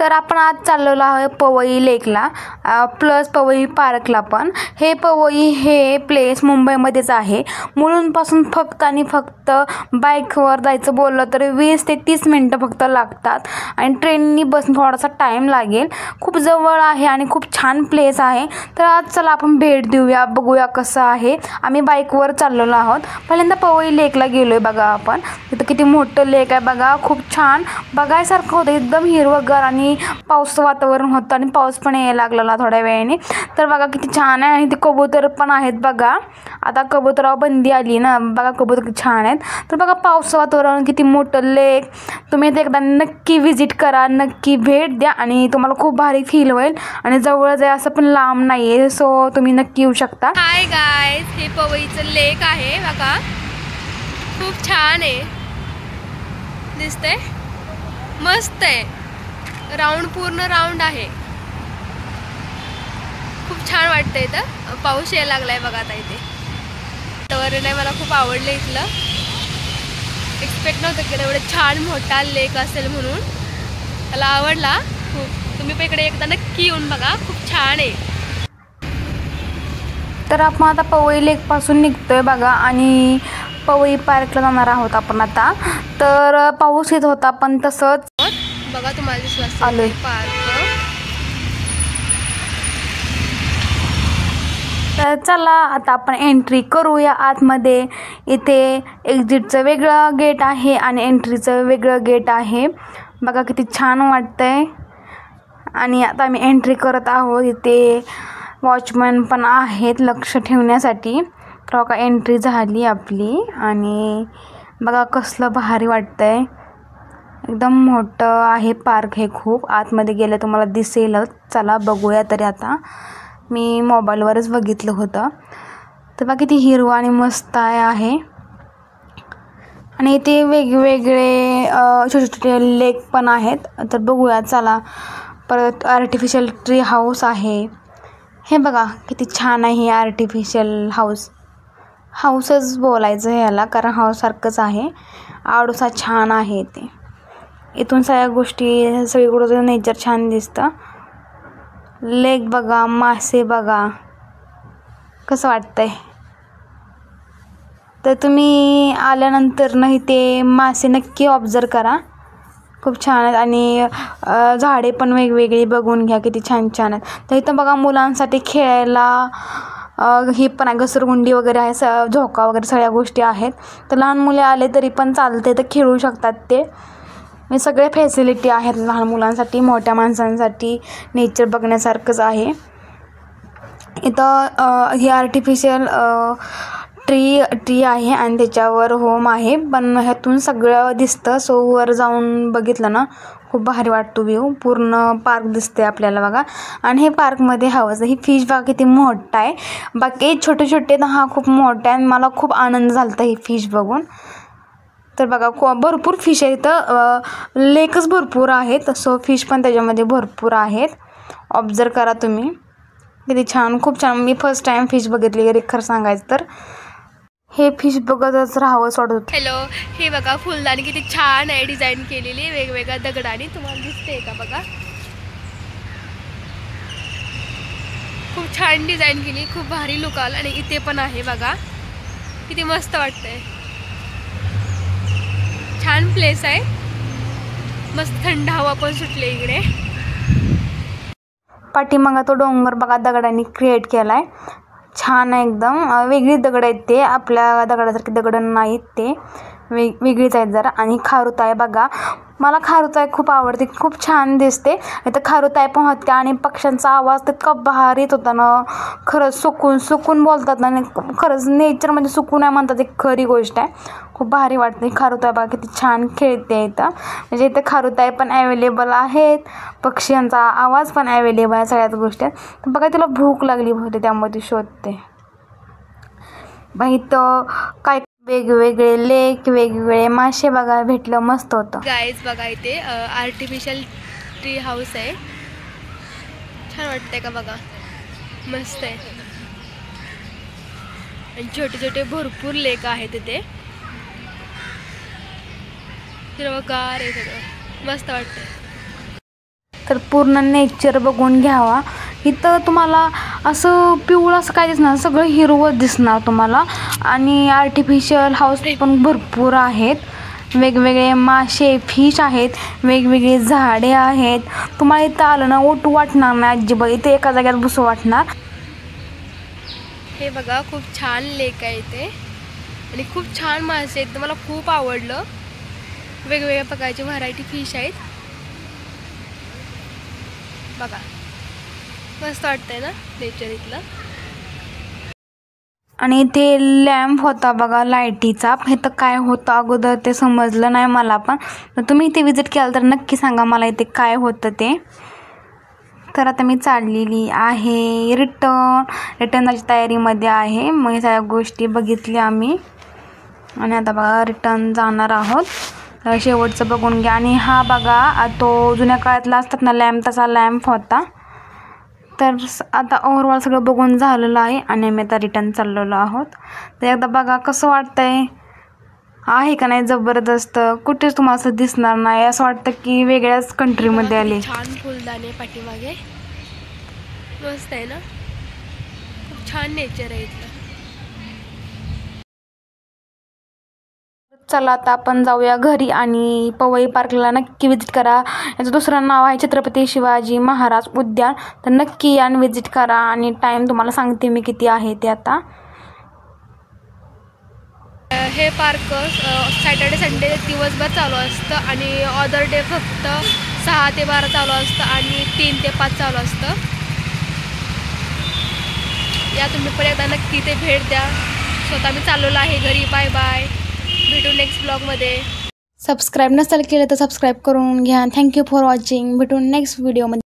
तर आपण आज चाललेलो आहे पवई लेकला प्लस पवई पार्कला पण. हे पवई हे प्लेस मुंबईमध्येच आहे. मुलुंडपासून फक्त आणि फक्त बाईकवर जायचं बोललं तर 20 ते 30 मिनटं फक्त लागतात आणि ट्रेननी बसून थोडासा टाईम लागेल. खूप जवळ आहे आणि खूप छान प्लेस आहे. तर आज चला आपण भेट देऊया, बघूया कसं आहे. आम्ही बाईकवर चाललेलो आहोत. पहिल्यांदा पवई लेकला गेलो आहे बघा आपण. तिथं किती मोठं लेक आहे बघा, खूप छान बघायसारखं होतं. एकदम हिरवंगार आणि पाऊस वातावरण होतं आणि पाऊस पण यायला लागलेला थोड्या वेळाने. तर बघा किती छान आहे. आणि ते कबूतर पण आहेत बघा. आता कबुतरावर बंदी आली ना, बघा कबूतर किती छान आहेत. तर बघा पाऊस वातावरण, किती मोठं लेक. तुम्ही इथे एकदा नक्की विजिट करा, नक्की भेट द्या आणि तुम्हाला खूप भारी फील होईल. आणि जवळच आहे, असं पण लांब नाही आहे, सो तुम्ही नक्की येऊ शकता. हाय गाईज, हे पवईचं लेक आहे बघा. खूप छान आहे, दिसतंय मस्त आहे. राऊंड पूर्ण राऊंड आहे. खूप छान वाटतंय. इथं पाऊस यायला लागलाय बघा. आता इथे वातावरण आहे, मला खूप आवडलं इथलं. एक्सपेक्ट नव्हतं केलं एवढं छान मोठा लेक असेल म्हणून. मला आवडला खूप. तुम्ही पण इकडे एकदा नक्की येऊन बघा, खूप छान आहे. तर आपण आता पवई लेकपासून निघतोय बघा आणि पवई पार्कला जाणार आहोत आपण आता. तर पाऊस येत होता पण तसंच बघा तुम्हाला विश्वास आलोय पार्क. तर चला आता आपण एंट्री करूया आतमध्ये. इथे एक्झिटचं वेगळं गेट आहे आणि एंट्रीचं वेगळं गेट आहे. बघा किती छान वाटतंय. आणि आता आम्ही एंट्री करत आहोत. इथे वॉचमॅन पण आहेत लक्ष ठेवण्यासाठी. तर बघा एंट्री झाली आपली आणि बघा कसलं भारी वाटतंय. एकदम मोठं आहे पार्क हे. खूप आतमध्ये गेलं तुम्हाला दिसेलच. चला बघूया तरी आता. मी मोबाईलवरच बघितलं होतं. तर बघा किती हिरवं आणि मस्त आहे. आणि इथे वेगवेगळे छोटे छोटे लेक पण आहेत. तर बघूया चला. परत आर्टिफिशियल ट्री हाऊस आहे. हे बघा किती छान आहे. हे आर्टिफिशियल हाऊसच बोलायचं ह्याला, कारण हाऊससारखंच आहे. आडूसा छान आहे ते. इथून सगळ्या गोष्टी सगळीकडं नेचर छान दिसतं. लेक बघा, मासे बघा, कसं वाटतंय. तर तुम्ही आल्यानंतर नाही ते मासे नक्की ऑब्झर्व करा, खूप छान आहेत. आणि झाडे पण वेगवेगळी बघून घ्या, किती छान छान आहेत. तर इथं बघा मुलांसाठी खेळायला हे पण आहे, घसरगुंडी वगैरे आहे, झोका वगैरे सगळ्या गोष्टी आहेत. तर लहान मुले आले तरी पण चालते, तर खेळू शकतात ते. हे सगळे फॅसिलिटी आहेत लहान मुलांसाठी, मोठ्या माणसांसाठी. नेचर बघण्यासारखंच आहे. इथं हे आर्टिफिशियल ट्री आहे आणि त्याच्यावर होम आहे. पण ह्यातून सगळं दिसतं. सो वर जाऊन बघितलं ना, खूप भारी वाटतो व्ह्यू. पूर्ण पार्क दिसते आपल्याला बघा. आणि हे पार्कमध्ये हवंच. ही फिश बघा किती मोठा आहे. बाकी छोटे छोटे तर हा खूप मोठा आहे. आणि मला खूप आनंद झाला होता ही फिश बघून. तर बघा भरपूर फिश आहे इथं. लेकच भरपूर आहेत, सो फिश पण त्याच्यामध्ये भरपूर आहेत. ऑब्झर्व करा तुम्ही, किती छान, खूप छान. मी फर्स्ट टाईम फिश बघितली खरं सांगायचं तर. हे फिश बघतच राहावंच वाटत होतं. हॅलो, हे बघा फुलदाणी किती छान आहे डिझाईन केलेली वेगवेगळ्या दगडाने. तुम्हाला दिसते का बघा, खूप छान डिझाईन केली, खूप भारी लुक आला. आणि इथे पण आहे बघा, किती मस्त वाटतंय. छान प्लेस आहे, मस्त थंड हवा पण सुटले इकडे. पाठीमागं तो डोंगर बघा दगडांनी क्रिएट केलाय. छान आहे एकदम. वेगळी दगड आहेत ते, आपल्या दगडासारखी दगड नाहीत ते, वेगळीच आहेत जरा. आणि खारुताई बघा, मला खारुताई खूप आवडते, खूप छान दिसते. इथं खारुताई पण होत्या आणि पक्ष्यांचा आवाज तितका भारी येत होता ना. खरंच सुकून बोलतात ना, खरंच नेचरमध्ये सुकून आहे म्हणतात, एक खरी गोष्ट आहे. खूप भारी वाटते. खारुताई बघा किती छान खेळते इथं. म्हणजे इथं खारुताई पण अवेलेबल आहेत, पक्ष्यांचा आवाज पण अवेलेबल आहे, सगळ्याच गोष्टी आहेत. तर बघा तिला भूक लागली होती त्यामुळे ती शोधते. इथं काय वेगवेगळे लेक, वेगवेगळे मासे बघा भेटलं, मस्त होतं. गाईज बघा इथे आर्टिफिशियल ट्री हाऊस आहे. छान वाटतंय का बघा, मस्त आहे. आणि छोटे छोटे भरपूर लेक आहेत इथे. हिरवगार आहे सगळं, मस्त वाटतंय. तर पूर्ण नेचर बघून घ्यावा. इथं तुम्हाला असं पिवळं असं काय दिसणार, सगळं हिरवं दिसणार तुम्हाला. आणि आर्टिफिशियल हाऊस पण भरपूर आहेत. वेगवेगळे मासे, फिश आहेत, वेगवेगळे झाडे आहेत. तुम्हाला इथं आलं ना ओटू वाटणार नाही अजिबात. इथे एका जाग्यात बसू वाटणार. हे बघा खूप छान लेक आहे इथे आणि खूप छान मासे आहेत. मला खूप आवडलं. वेगवेगळ्या प्रकारचे व्हरायटी फिश आहेत बघा. मस्त वाटतंय ना नेचर इथलं. आणि इथे लॅम्प होता बघा लाईटीचा. हे तर काय होतं अगोदर ते समजलं नाही मला पण. तर तुम्ही इथे विजिट केलं तर नक्की सांगा मला इथे काय होतं ते. तर आता मी चाललेली आहे रिटर्नची तयारीमध्ये आहे. मग हे सगळ्या गोष्टी बघितल्या आम्ही आणि आता बघा रिटर्न जाणार आहोत. तर शेवटचं बघून घ्या. आणि हा बघा तो जुन्या काळातला असतात ना लॅम्प, तसा लॅम्प होता. तर आता ओव्हरऑल सगळं बघून झालेलं आहे आणि आम्ही आता रिटर्न चाललेलो आहोत. तर एकदा बघा कसं वाटतंय, आहे का नाही जबरदस्त. कुठेच तुम्हाला असं दिसणार नाही, असं वाटतं की वेगळ्याच कंट्रीमध्ये आले. छान फुलदाणे पाठीमागे, मस्त आहे ना. खूप छान नेचर आहे इथलं. चला आता आपण जाऊया घरी. आणि पवई पार्कला नक्की विजिट करा. याचं दुसरं नाव आहे छत्रपती शिवाजी महाराज उद्यान. तर नक्की या आणि विजिट करा. आणि टाईम तुम्हाला सांगते मी किती आहे ते आता. हे पार्क सॅटर्डे संडे दिवसभर चालू असतं आणि अदर डे फक्त 6 ते 12 चालू असतं आणि 3 ते 5 चालू असतं. या तुम्ही पण एकदा नक्की ते भेट द्या. स्वतः मी चालवलं आहे घरी. बाय बाय, भेटू नेक्स्ट ब्लॉगमध्ये. सबस्क्राईब नसेल केलं तर सबस्क्राईब करून घ्या. Thank you for watching. भेटू नेक्स्ट व्हिडिओमध्ये.